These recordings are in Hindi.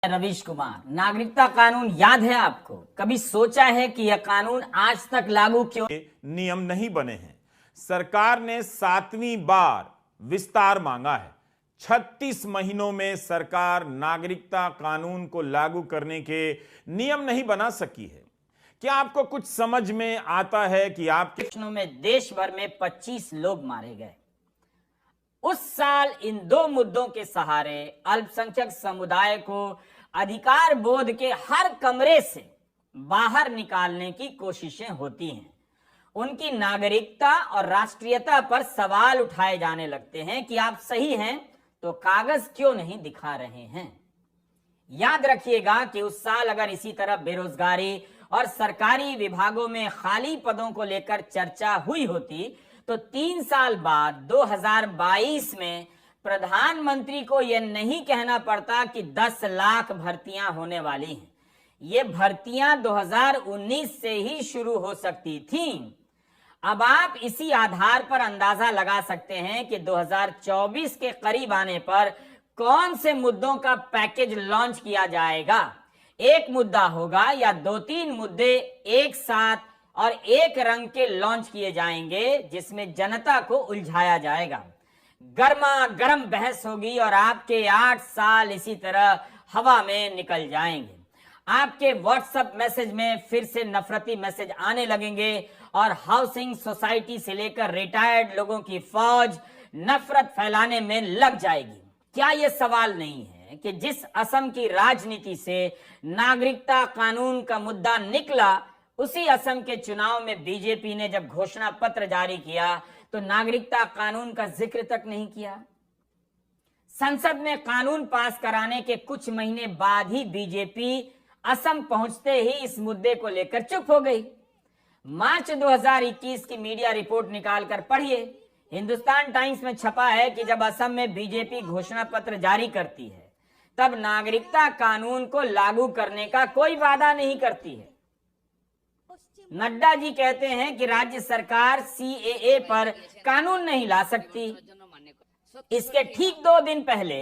रवीश कुमार, नागरिकता कानून याद है आपको? कभी सोचा है कि यह कानून आज तक लागू क्यों नियम नहीं बने हैं? सरकार ने 7वीं बार विस्तार मांगा है। 36 महीनों में सरकार नागरिकता कानून को लागू करने के नियम नहीं बना सकी है। क्या आपको कुछ समझ में आता है कि आपके में देश भर में 25 लोग मारे गए? उस साल इन दो मुद्दों के सहारे अल्पसंख्यक समुदाय को अधिकार बोध के हर कमरे से बाहर निकालने की कोशिशें होती हैं। उनकी नागरिकता और राष्ट्रीयता पर सवाल उठाए जाने लगते हैं कि आप सही हैं तो कागज क्यों नहीं दिखा रहे हैं। याद रखिएगा कि उस साल अगर इसी तरह बेरोजगारी और सरकारी विभागों में खाली पदों को लेकर चर्चा हुई होती तो 3 साल बाद 2022 में प्रधानमंत्री को यह नहीं कहना पड़ता कि 10 लाख भर्तियां होने वाली हैं। ये भर्तियां 2019 से ही शुरू हो सकती थीं। अब आप इसी आधार पर अंदाजा लगा सकते हैं कि 2024 के करीब आने पर कौन से मुद्दों का पैकेज लॉन्च किया जाएगा। एक मुद्दा होगा या 2-3 मुद्दे एक साथ और एक रंग के लॉन्च किए जाएंगे जिसमें जनता को उलझाया जाएगा। गर्मा गर्म बहस होगी और आपके 8 साल इसी तरह हवा में निकल जाएंगे। आपके व्हाट्सएप मैसेज में फिर से नफरती मैसेज आने लगेंगे और हाउसिंग सोसाइटी से लेकर रिटायर्ड लोगों की फौज नफरत फैलाने में लग जाएगी। क्या यह सवाल नहीं है कि जिस असम की राजनीति से नागरिकता कानून का मुद्दा निकला, उसी असम के चुनाव में बीजेपी ने जब घोषणा पत्र जारी किया तो नागरिकता कानून का जिक्र तक नहीं किया। संसद में कानून पास कराने के कुछ महीने बाद ही बीजेपी असम पहुंचते ही इस मुद्दे को लेकर चुप हो गई। मार्च 2021 की मीडिया रिपोर्ट निकालकर पढ़िए। हिंदुस्तान टाइम्स में छपा है कि जब असम में बीजेपी घोषणा पत्र जारी करती है तब नागरिकता कानून को लागू करने का कोई वादा नहीं करती है। नड्डा जी कहते हैं कि राज्य सरकार सीएए पर कानून नहीं ला सकती। इसके ठीक 2 दिन पहले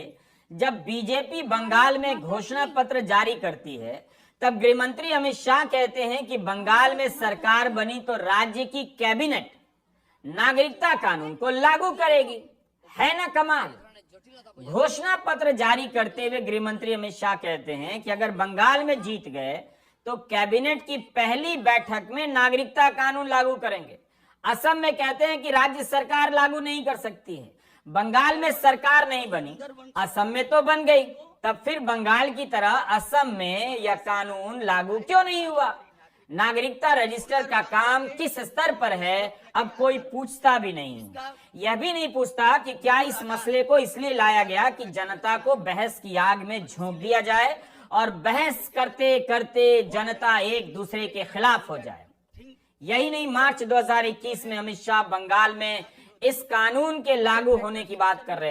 जब बीजेपी बंगाल में घोषणा पत्र जारी करती है तब गृहमंत्री अमित शाह कहते हैं कि बंगाल में सरकार बनी तो राज्य की कैबिनेट नागरिकता कानून को लागू करेगी। है ना कमाल। घोषणा पत्र जारी करते हुए गृहमंत्री अमित शाह कहते हैं कि अगर बंगाल में जीत गए तो कैबिनेट की पहली बैठक में नागरिकता कानून लागू करेंगे। असम में कहते हैं कि राज्य सरकार लागू नहीं कर सकती है। बंगाल में सरकार नहीं बनी, असम में तो बन गई। तब फिर बंगाल की तरह असम में यह कानून लागू क्यों नहीं हुआ? नागरिकता रजिस्टर का काम किस स्तर पर है अब कोई पूछता भी नहीं। यह भी नहीं पूछता कि क्या इस मसले को इसलिए लाया गया कि जनता को बहस की आग में झोंक दिया जाए और बहस करते करते जनता एक दूसरे के खिलाफ हो जाए। यही नहीं, मार्च 2021 में अमित शाह बंगाल में इस कानून के लागू होने की बात कर रहे हैं।